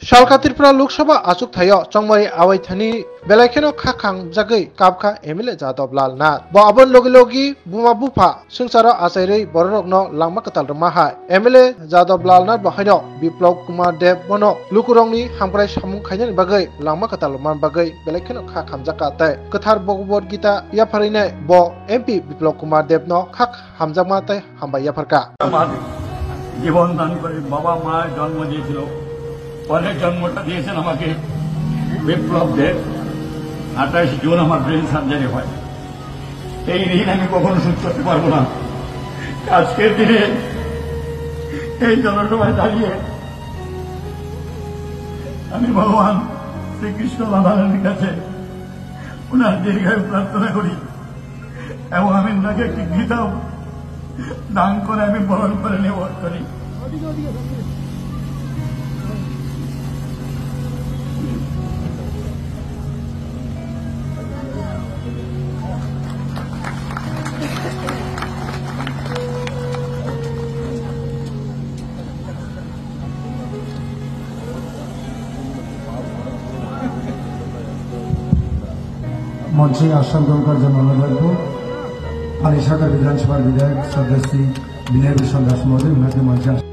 शालकातिरपुरा लोकसभा आसुक थायो चंगमारी आवाइथानी बेलायखेनो खाखां जागै काबखा एमएलए जादव लाल नाथ ब अबन लोगी लोगी बुमा बुफा संसार आचारै बररकनो लांमा कताल रमाहा एमएलए जादव लाल नाथ बहायनो बिप्लव कुमार देव बनो लुकुरंनि हामग्राय सामुं खायनानि बागै लांमा कताल मान बागै बेलायखेनो खाखां जाका तै कथार भगवत गीता याफारैने ब एमपी बिप्लव कुमार देवनो खाक हामजामा तै हामबाय याफारका জীবন দান করে বাবা মা জন্ম দিয়েছিল অনেক জন্মটা দিয়েছেন আমাকে বিপ্লব দেব 28 জুন আমার ব্রেন সার্জারি হয় এই ঋণ আমি কখনো শোধ করতে পারবো না আজকের দিনে এই জনসভায় দাঁড়িয়ে আমি ভগবান শ্রীকৃষ্ণ নারায়ণের কাছে ওনার দীর্ঘায়ু প্রার্থনা করি এবং আমি ওনাকে একটি গীতাও দান করে আমি বরণ করে নেব করি मंचे आसन ग्रहण कर जन्म राखबो पालीसागर विधानसभा विधायक सदस्य विनय भूषण दास महोदय उनके मंच